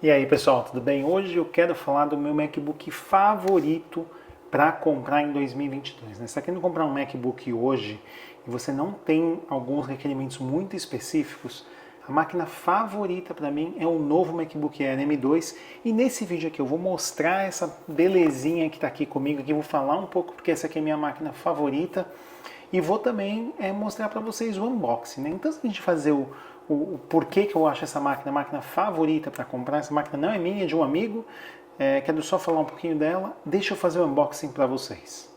E aí pessoal, tudo bem? Hoje eu quero falar do meu MacBook favorito para comprar em 2022. Né? Se você está querendo comprar um MacBook hoje e você não tem alguns requerimentos muito específicos, a máquina favorita para mim é o novo MacBook Air M2 e nesse vídeo aqui eu vou mostrar essa belezinha que está aqui comigo, aqui vou falar um pouco porque essa aqui é a minha máquina favorita e vou também mostrar para vocês o unboxing. Né? Então, antes de a gente fazer o porquê que eu acho essa máquina a máquina favorita para comprar, essa máquina não é minha, é de um amigo, quero só falar um pouquinho dela, deixa eu fazer o unboxing para vocês.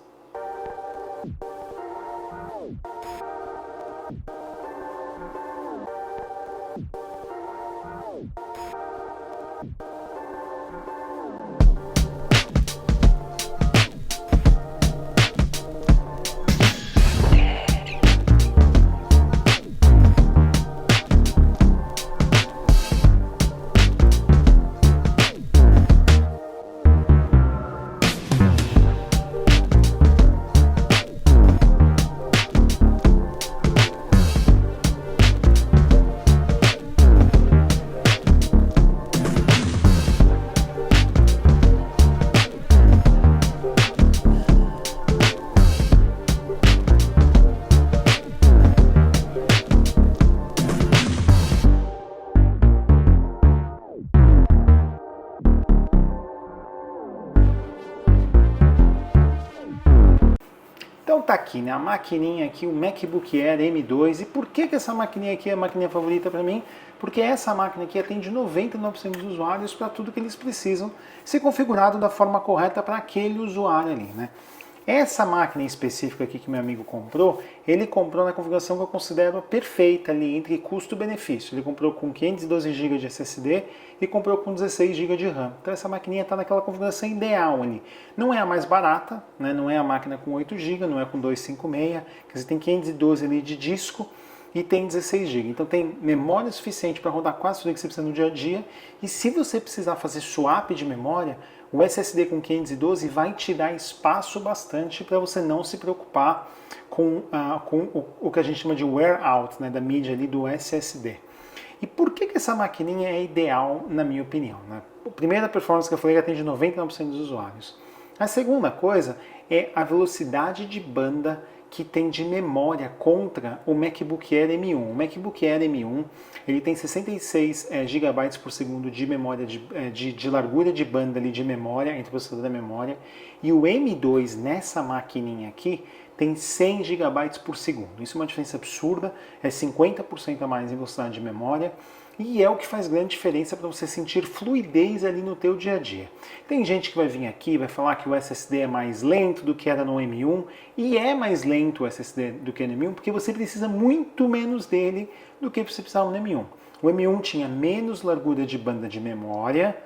Então tá aqui, né, a maquininha aqui, o MacBook Air M2. E por que essa maquininha aqui é a maquininha favorita para mim? Porque essa máquina aqui atende 99% dos usuários para tudo que eles precisam, ser configurado da forma correta para aquele usuário ali, né? Essa máquina específica aqui que meu amigo comprou, ele comprou na configuração que eu considero perfeita ali entre custo-benefício. Ele comprou com 512 GB de SSD e comprou com 16 GB de RAM. Então essa maquininha está naquela configuração ideal ali. Não é a mais barata, né? Não é a máquina com 8 GB, não é com 256, quer dizer, tem 512 ali de disco e tem 16 GB. Então tem memória suficiente para rodar quase tudo que você precisa no dia a dia. E se você precisar fazer swap de memória, o SSD com 512 vai te dar espaço bastante para você não se preocupar com o que a gente chama de wear out, né, da mídia ali do SSD. E por que essa maquininha é ideal, na minha opinião? Né? A primeira performance que eu falei que atende 99% dos usuários. A segunda coisa é a velocidade de banda que tem de memória contra o MacBook Air M1. O MacBook Air M1 ele tem 66 GB por segundo de memória de largura de banda ali de memória, entre o processador da memória, e o M2 nessa maquininha aqui tem 100 GB por segundo. Isso é uma diferença absurda, é 50% a mais em velocidade de memória e é o que faz grande diferença para você sentir fluidez ali no teu dia a dia. Tem gente que vai vir aqui e vai falar que o SSD é mais lento do que era no M1 e é mais lento o SSD do que no M1 porque você precisa muito menos dele do que você precisava no M1. O M1 tinha menos largura de banda de memória,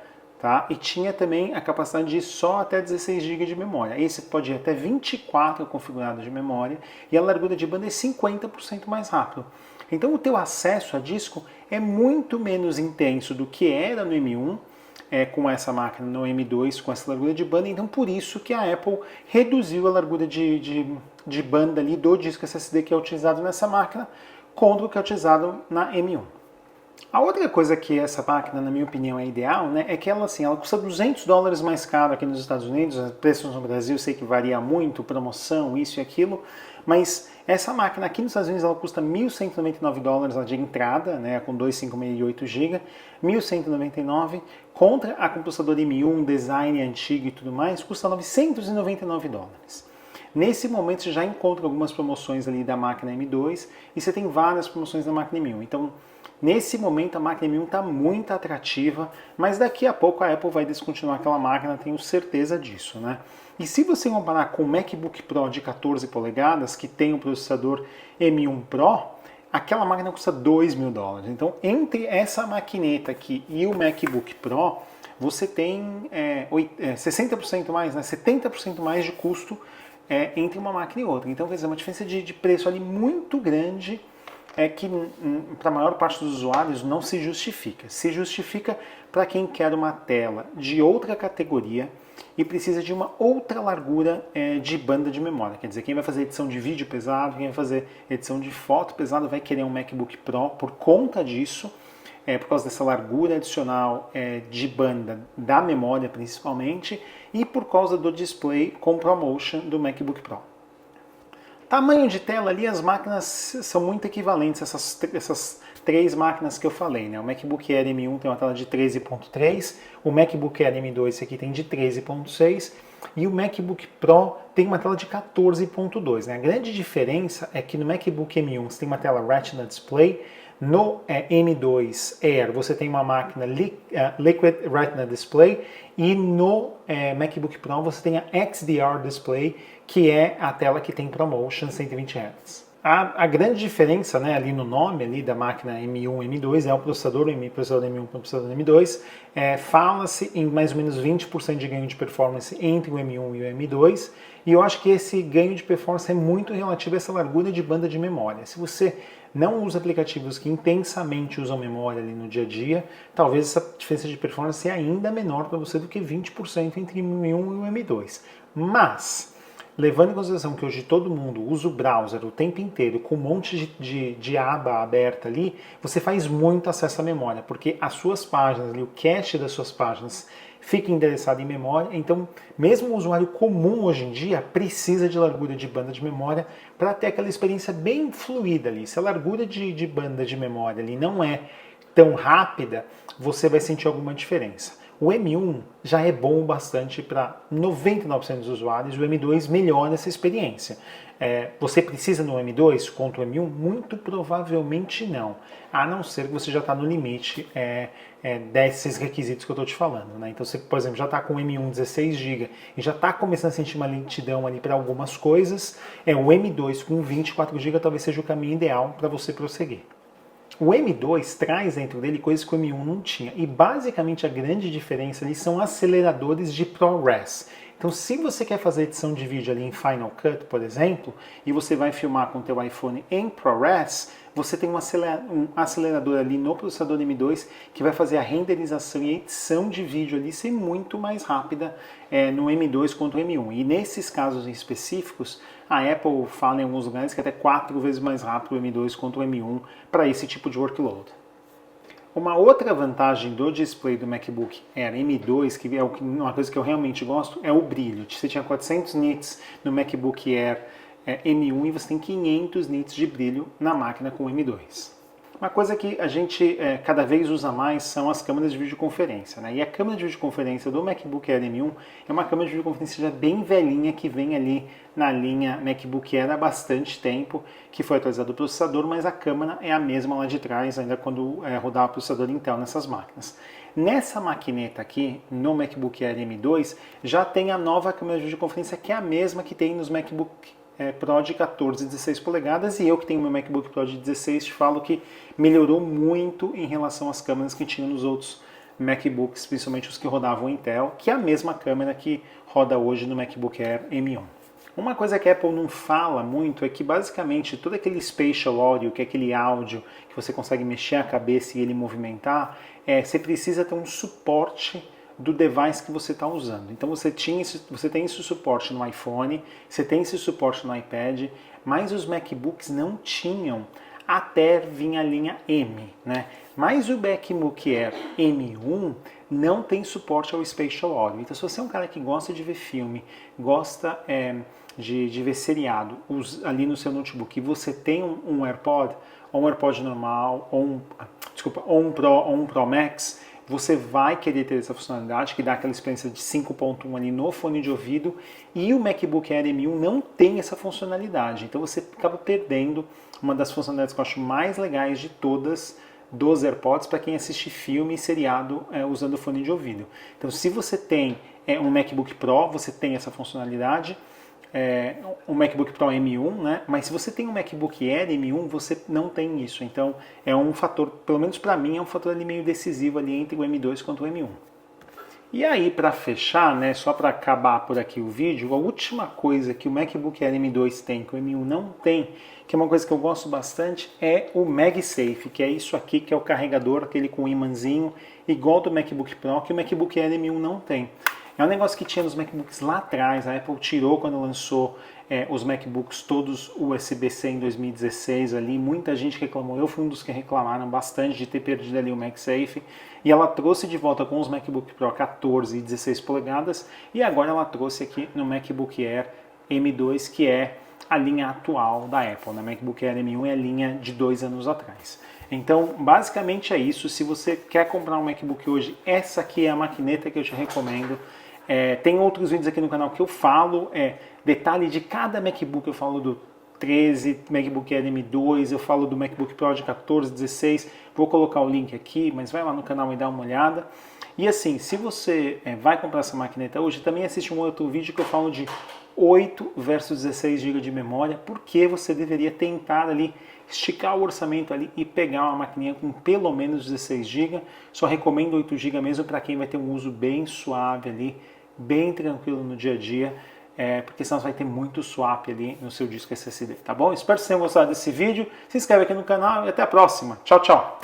tá? E tinha também a capacidade de ir só até 16 GB de memória. Esse pode ir até 24 configurado de memória e a largura de banda é 50% mais rápido. Então o teu acesso a disco é muito menos intenso do que era no M1, com essa máquina no M2, com essa largura de banda, então por isso que a Apple reduziu a largura de banda ali do disco SSD que é utilizado nessa máquina contra o que é utilizado na M1. A outra coisa que essa máquina, na minha opinião, é ideal, né, é que ela, assim, ela custa $200 mais caro aqui nos Estados Unidos, os preços no Brasil eu sei que varia muito, promoção, isso e aquilo, mas essa máquina aqui nos Estados Unidos ela custa $1.199 de entrada, né, com 256 e 8 GB, 1.199, contra a com processador M1, design antigo e tudo mais, custa $999. Nesse momento você já encontra algumas promoções ali da máquina M2 e você tem várias promoções da máquina M1. Então, nesse momento a máquina M1 está muito atrativa, mas daqui a pouco a Apple vai descontinuar aquela máquina, tenho certeza disso, né? E se você comparar com o MacBook Pro de 14 polegadas, que tem o processador M1 Pro, aquela máquina custa $2.000. Então, entre essa maquineta aqui e o MacBook Pro, você tem 60% mais, né, 70% mais de custo entre uma máquina e outra. Então, quer dizer, uma diferença de preço ali muito grande que para a maior parte dos usuários não se justifica. Se justifica para quem quer uma tela de outra categoria, e precisa de uma outra largura de banda de memória. Quer dizer, quem vai fazer edição de vídeo pesado, quem vai fazer edição de foto pesado vai querer um MacBook Pro por conta disso, por causa dessa largura adicional de banda da memória principalmente, e por causa do display com ProMotion do MacBook Pro. Tamanho de tela ali, as máquinas são muito equivalentes, essas três máquinas que eu falei, né? O MacBook Air M1 tem uma tela de 13.3, o MacBook Air M2 esse aqui tem de 13.6 e o MacBook Pro tem uma tela de 14.2, né? A grande diferença é que no MacBook M1 você tem uma tela Retina Display, no M2 Air você tem uma máquina Liquid Retina Display e no MacBook Pro você tem a XDR Display, que é a tela que tem ProMotion 120 Hz. A grande diferença, né, ali no nome ali da máquina M1 e M2 é o processador M1 para o processador M2. Fala-se em mais ou menos 20% de ganho de performance entre o M1 e o M2, e eu acho que esse ganho de performance é muito relativo a essa largura de banda de memória. Se você não usa aplicativos que intensamente usam memória ali no dia a dia, talvez essa diferença de performance seja ainda menor para você do que 20% entre o M1 e o M2. Mas, levando em consideração que hoje todo mundo usa o browser o tempo inteiro com um monte de aba aberta ali, você faz muito acesso à memória, porque as suas páginas, ali, o cache das suas páginas fica endereçado em memória, então mesmo o usuário comum hoje em dia precisa de largura de banda de memória para ter aquela experiência bem fluida ali. Se a largura de banda de memória ali não é tão rápida, você vai sentir alguma diferença. O M1 já é bom bastante para 99% dos usuários, o M2 melhora essa experiência. Você precisa no M2 contra o M1? Muito provavelmente não, a não ser que você já está no limite desses requisitos que eu estou te falando, né? Então você, por exemplo, já está com o M1 16 GB e já está começando a sentir uma lentidão ali para algumas coisas, o M2 com 24 GB talvez seja o caminho ideal para você prosseguir. O M2 traz dentro dele coisas que o M1 não tinha, e basicamente a grande diferença ali são aceleradores de ProRes. Então, se você quer fazer edição de vídeo ali em Final Cut, por exemplo, e você vai filmar com o teu iPhone em ProRes, você tem um acelerador ali no processador M2 que vai fazer a renderização e a edição de vídeo ali ser muito mais rápida no M2 quanto o M1. E nesses casos específicos, a Apple fala em alguns lugares que até 4 vezes mais rápido o M2 quanto o M1 para esse tipo de workload. Uma outra vantagem do display do MacBook Air M2, que é uma coisa que eu realmente gosto, é o brilho. Você tinha 400 nits no MacBook Air M1 e você tem 500 nits de brilho na máquina com o M2. Uma coisa que a gente cada vez usa mais são as câmeras de videoconferência, né? E a câmera de videoconferência do MacBook Air M1 é uma câmera de videoconferência já bem velhinha, que vem ali na linha MacBook Air há bastante tempo, que foi atualizado o processador, mas a câmera é a mesma lá de trás, ainda quando rodava o processador Intel nessas máquinas. Nessa maquineta aqui, no MacBook Air M2, já tem a nova câmera de videoconferência, que é a mesma que tem nos MacBook Pro de 14 e 16 polegadas, e eu que tenho meu MacBook Pro de 16 te falo que melhorou muito em relação às câmeras que tinha nos outros MacBooks, principalmente os que rodavam Intel, que é a mesma câmera que roda hoje no MacBook Air M1. Uma coisa que a Apple não fala muito é que basicamente todo aquele spatial audio, que é aquele áudio que você consegue mexer a cabeça e ele movimentar, você precisa ter um suporte do device que você está usando. Então você tem esse suporte no iPhone, você tem esse suporte no iPad, mas os MacBooks não tinham até vir a linha M, né? Mas o MacBook Air M1 não tem suporte ao Spatial Audio. Então se você é um cara que gosta de ver filme, gosta de ver seriado ali no seu notebook, e você tem um AirPod, ou um AirPod normal, ou um Pro, ou um Pro Max, você vai querer ter essa funcionalidade, que dá aquela experiência de 5.1 ali no fone de ouvido, e o MacBook Air M1 não tem essa funcionalidade, então você acaba perdendo uma das funcionalidades que eu acho mais legais de todas dos AirPods para quem assiste filme e seriado usando fone de ouvido. Então se você tem um MacBook Pro, você tem essa funcionalidade, um MacBook Pro M1, né? Mas se você tem um MacBook Air M1, você não tem isso. Então é um fator, pelo menos para mim, é um fator ali meio decisivo ali entre o M2 quanto o M1. E aí, para fechar, né, só para acabar por aqui o vídeo, a última coisa que o MacBook Air M2 tem, que o M1 não tem, que é uma coisa que eu gosto bastante, é o MagSafe, que é isso aqui, que é o carregador, aquele com imãzinho, igual do MacBook Pro, que o MacBook Air M1 não tem. É um negócio que tinha nos MacBooks lá atrás, a Apple tirou quando lançou os MacBooks todos USB-C em 2016 ali, muita gente reclamou, eu fui um dos que reclamaram bastante de ter perdido ali o MagSafe, e ela trouxe de volta com os MacBook Pro 14 e 16 polegadas, e agora ela trouxe aqui no MacBook Air M2, que é a linha atual da Apple, né? MacBook Air M1 é a linha de 2 anos atrás. Então, basicamente é isso. Se você quer comprar um MacBook hoje, essa aqui é a maquineta que eu te recomendo. Tem outros vídeos aqui no canal que eu falo, detalhe de cada MacBook, eu falo do 13, MacBook Air M2, eu falo do MacBook Pro de 14, 16, vou colocar o link aqui, mas vai lá no canal e dá uma olhada. E assim, se você vai comprar essa maquineta hoje, também assiste um outro vídeo que eu falo de 8 versus 16 GB de memória, porque você deveria tentar ali esticar o orçamento ali e pegar uma maquininha com pelo menos 16 GB. Só recomendo 8 GB mesmo para quem vai ter um uso bem suave ali, bem tranquilo no dia a dia, porque senão você vai ter muito swap ali no seu disco SSD, tá bom? Espero que vocês tenham gostado desse vídeo, se inscreve aqui no canal e até a próxima. Tchau, tchau!